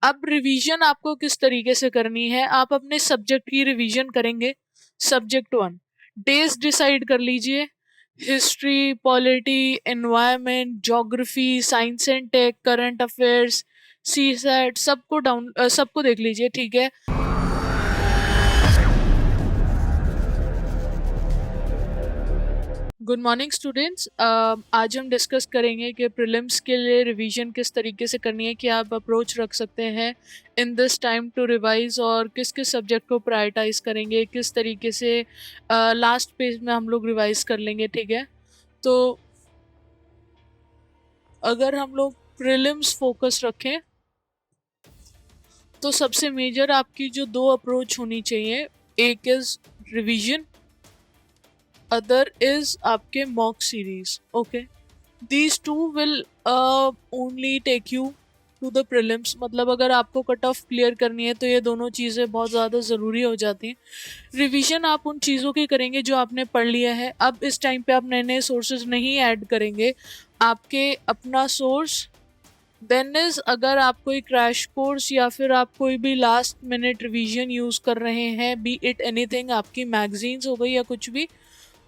अब रिवीजन आपको किस तरीके से करनी है, आप अपने सब्जेक्ट की रिवीजन करेंगे। सब्जेक्ट 1 डेज डिसाइड कर लीजिए, history, polity, environment, geography, science and tech, current affairs, CSAT, सबको देख लीजिए, ठीक है। गुड मॉर्निंग स्टूडेंट्स, आज हम डिस्कस करेंगे कि प्रीलिम्स के लिए रिवीजन किस तरीके से करनी है, कि आप अप्रोच रख सकते हैं in this time to revise, और किस किस सब्जेक्ट को प्रायोरिटाइज करेंगे, किस तरीके से लास्ट पेज में हम लोग रिवाइज कर लेंगे, ठीक है। तो अगर हम लोग प्रीलिम्स फोकस रखें तो सबसे मेजर आपकी जो दो अप्रोच होनी चाहिए, एक इज रिवीजन, अदर इज आपके mock series. Okay, these two will only take you to the prelims. मतलब अगर आपको कट ऑफ क्लियर करनी है तो ये दोनों चीज़ें बहुत ज़्यादा ज़रूरी हो जाती हैं। रिवीजन आप उन चीज़ों की करेंगे जो आपने पढ़ लिया है। अब इस टाइम पे आप नए नए सोर्सेज नहीं ऐड करेंगे, आपके अपना सोर्स। देन इज अगर आप कोई क्रैश कोर्स या फिर आप कोई भी लास्ट मिनट रिवीजन यूज़ कर रहे हैं, बी इट एनीथिंग, आपकी मैगजीन्स हो गई या कुछ भी,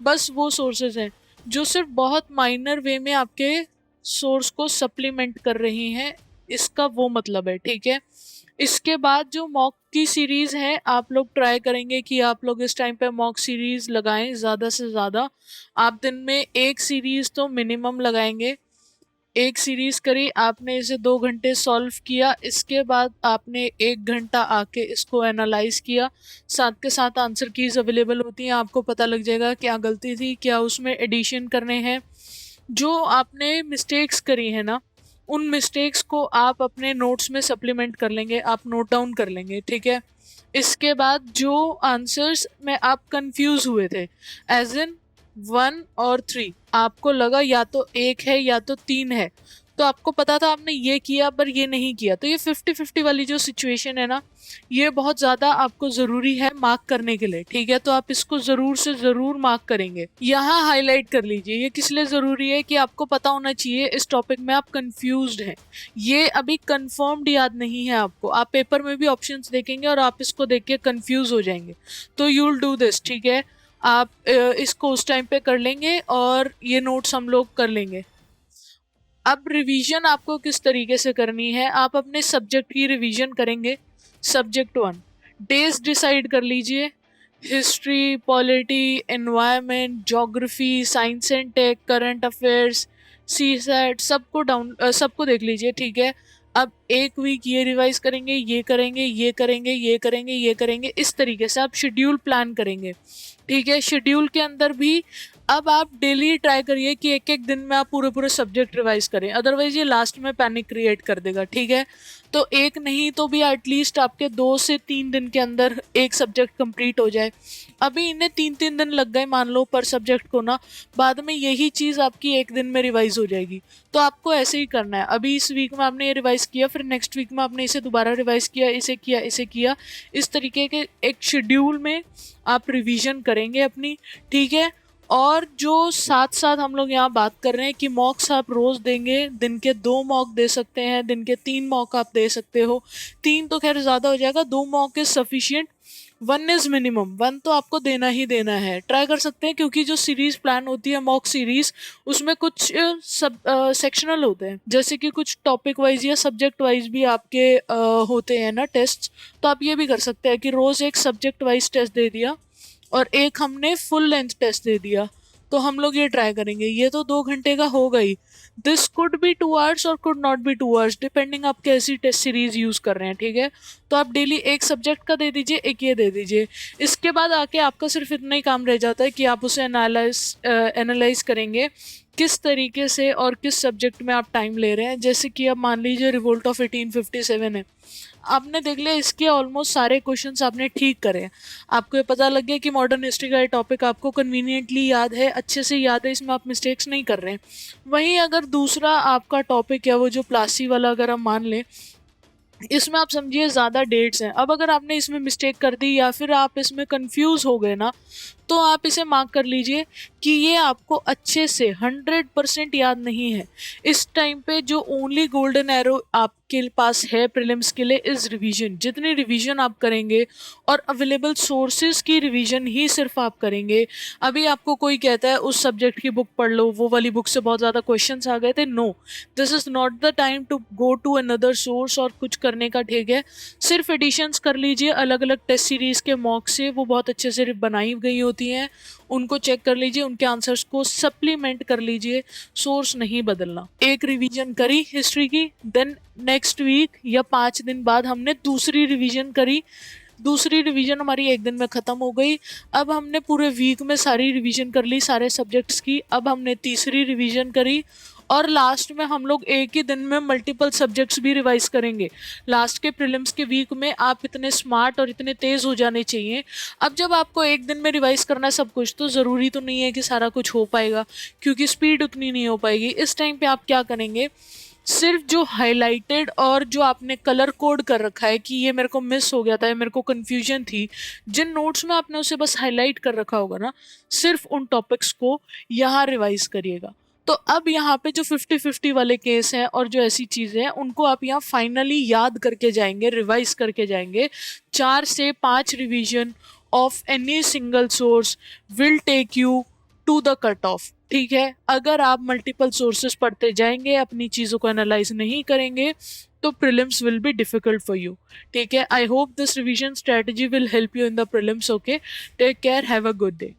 बस वो सोर्सेज हैं जो सिर्फ बहुत माइनर वे में आपके सोर्स को सप्लीमेंट कर रही हैं, इसका वो मतलब है, ठीक है। इसके बाद जो मॉक की सीरीज़ है, आप लोग ट्राई करेंगे कि आप लोग इस टाइम पे मॉक सीरीज़ लगाएं ज़्यादा से ज़्यादा। आप दिन में एक सीरीज़ तो मिनिमम लगाएंगे। एक सीरीज़ करी, आपने इसे 2 घंटे सॉल्व किया, इसके बाद आपने 1 घंटा आके इसको एनालाइज किया, साथ के साथ आंसर कीज अवेलेबल होती हैं, आपको पता लग जाएगा क्या गलती थी, क्या उसमें एडिशन करने हैं। जो आपने मिस्टेक्स करी है ना, उन मिस्टेक्स को आप अपने नोट्स में सप्लीमेंट कर लेंगे, आप नोट डाउन कर लेंगे, ठीक है। इसके बाद जो आंसर्स में आप कंफ्यूज हुए थे, एज इन 1 और 3, आपको लगा या तो 1 है या तो 3 है, तो आपको पता था आपने ये किया पर ये नहीं किया, तो ये 50-50 वाली जो सिचुएशन है ना, ये बहुत ज़्यादा आपको ज़रूरी है मार्क करने के लिए, ठीक है। तो आप इसको ज़रूर से ज़रूर मार्क करेंगे। यहाँ हाईलाइट कर लीजिए, ये किस लिए ज़रूरी है कि आपको पता होना चाहिए इस टॉपिक में आप कंफ्यूज्ड हैं। ये अभी कंफर्म्ड याद नहीं है आपको, आप पेपर में भी ऑप्शंस देखेंगे और आप इसको देख के कंफ्यूज हो जाएंगे। तो यू विल डू दिस, ठीक है। आप इसको उस टाइम पे कर लेंगे और ये नोट्स हम लोग कर लेंगे। अब रिवीजन आपको किस तरीके से करनी है, आप अपने सब्जेक्ट की रिवीजन करेंगे। सब्जेक्ट 1 डेज डिसाइड कर लीजिए, history, polity, environment, geography, science and tech, current affairs, CSAT, सबको देख लीजिए, ठीक है। अब एक वीक ये रिवाइज करेंगे, ये करेंगे, ये करेंगे, ये करेंगे, ये करेंगे, इस तरीके से आप शेड्यूल प्लान करेंगे, ठीक है। शेड्यूल के अंदर भी अब आप डेली ट्राई करिए कि एक एक दिन में आप पूरे पूरे सब्जेक्ट रिवाइज करें, अदरवाइज ये लास्ट में पैनिक क्रिएट कर देगा, ठीक है। तो एक नहीं तो भी एटलीस्ट आपके 2 से 3 दिन के अंदर एक सब्जेक्ट कंप्लीट हो जाए। अभी इन्हें 3-3 दिन लग गए मान लो पर सब्जेक्ट को ना, बाद में यही चीज़ आपकी एक दिन में रिवाइज हो जाएगी। तो आपको ऐसे ही करना है, अभी इस वीक में आपने ये रिवाइज किया, फिर नेक्स्ट वीक में आपने इसे दोबारा रिवाइज किया, इसे किया, इसे किया, इस तरीके के एक शेड्यूल में आप रिवीजन करेंगे अपनी, ठीक है। और जो साथ साथ हम लोग यहाँ बात कर रहे हैं कि मॉक्स आप रोज़ देंगे, दिन के 2 मॉक दे सकते हैं, दिन के 3 मॉक आप दे सकते हो। 3 तो खैर ज़्यादा हो जाएगा, 2 mock is sufficient, 1 is minimum, 1 तो आपको देना ही देना है। ट्राई कर सकते हैं क्योंकि जो सीरीज़ प्लान होती है मॉक सीरीज़, उसमें कुछ सब सेक्शनल होते हैं, जैसे कि कुछ टॉपिक वाइज या सब्जेक्ट वाइज भी आपके होते हैं ना टेस्ट। तो आप ये भी कर सकते हैं कि रोज़ एक सब्जेक्ट वाइज टेस्ट दे दिया और एक हमने फुल लेंथ टेस्ट दे दिया। तो हम लोग ये ट्राई करेंगे, ये तो 2 घंटे का हो गई। दिस कुड बी 2 आवर्स और could not be 2 hours, depending आप कैसी टेस्ट सीरीज यूज़ कर रहे हैं, ठीक है। तो आप डेली एक सब्जेक्ट का दे दीजिए, एक ये दे दीजिए। इसके बाद आके आपका सिर्फ इतना ही काम रह जाता है कि आप उसे एनालाइज करेंगे किस तरीके से और किस सब्जेक्ट में आप टाइम ले रहे हैं। जैसे कि अब मान लीजिए रिवोल्ट ऑफ 1857 है, आपने देख लिया इसके ऑलमोस्ट सारे क्वेश्चंस आपने ठीक करे, आपको ये पता लग गया कि मॉडर्न हिस्ट्री का ये टॉपिक आपको कन्वीनियंटली याद है, अच्छे से याद है, इसमें आप मिस्टेक्स नहीं कर रहे हैं। वहीं अगर दूसरा आपका टॉपिक है वो जो प्लासी वाला, अगर हम मान लें, इसमें आप समझिए ज़्यादा डेट्स हैं। अब अगर आपने इसमें मिस्टेक कर दी या फिर आप इसमें कंफ्यूज हो गए ना, तो आप इसे मार्क कर लीजिए कि ये आपको अच्छे से 100% याद नहीं है। इस टाइम पे जो ओनली गोल्डन एरो आपके पास है प्रीलिम्स के लिए इज रिवीजन। जितनी रिवीजन आप करेंगे और अवेलेबल सोर्सेज की रिवीजन ही सिर्फ आप करेंगे। अभी आपको कोई कहता है उस सब्जेक्ट की बुक पढ़ लो, वो वाली बुक से बहुत ज़्यादा क्वेश्चंस आ गए थे, no, this is not the time to go to another source और कुछ करने का। ठीक है, सिर्फ एडिशंस कर लीजिए अलग अलग टेस्ट सीरीज़ के मॉक से, वो बहुत अच्छे से बनाई गई होती हैं, उनको चेक कर लीजिए, उनके आंसर्स को सप्लीमेंट कर लीजिए, सोर्स नहीं बदलना। एक रिवीजन करी हिस्ट्री की, देन नेक्स्ट वीक या 5 दिन बाद हमने दूसरी रिवीजन करी। दूसरी रिवीजन हमारी एक दिन में ख़त्म हो गई। अब हमने पूरे वीक में सारी रिवीजन कर ली सारे सब्जेक्ट्स की। अब हमने तीसरी रिवीजन करी और लास्ट में हम लोग एक ही दिन में मल्टीपल सब्जेक्ट्स भी रिवाइज करेंगे। लास्ट के प्रीलिम्स के वीक में आप इतने स्मार्ट और इतने तेज़ हो जाने चाहिए। अब जब आपको एक दिन में रिवाइज करना है सब कुछ, तो ज़रूरी तो नहीं है कि सारा कुछ हो पाएगा, क्योंकि स्पीड उतनी नहीं हो पाएगी। इस टाइम पे आप क्या करेंगे, सिर्फ जो हाईलाइटेड और जो आपने कलर कोड कर रखा है कि ये मेरे को मिस हो गया था, मेरे को कन्फ्यूजन थी, जिन नोट्स में आपने उसे बस हाईलाइट कर रखा होगा ना, सिर्फ उन टॉपिक्स को यहाँ रिवाइज करिएगा। तो अब यहाँ पे जो 50-50 वाले केस हैं और जो ऐसी चीज़ें हैं, उनको आप यहाँ फाइनली याद करके जाएंगे, रिवाइज करके जाएंगे। 4 से 5 revision of any single source will take you to the cut off. ठीक है, अगर आप मल्टीपल सोर्सेज पढ़ते जाएंगे, अपनी चीज़ों को एनालाइज नहीं करेंगे, तो prelims will be difficult for you. ठीक है, I hope this revision strategy will help you in the prelims. Okay, take care, have a good day.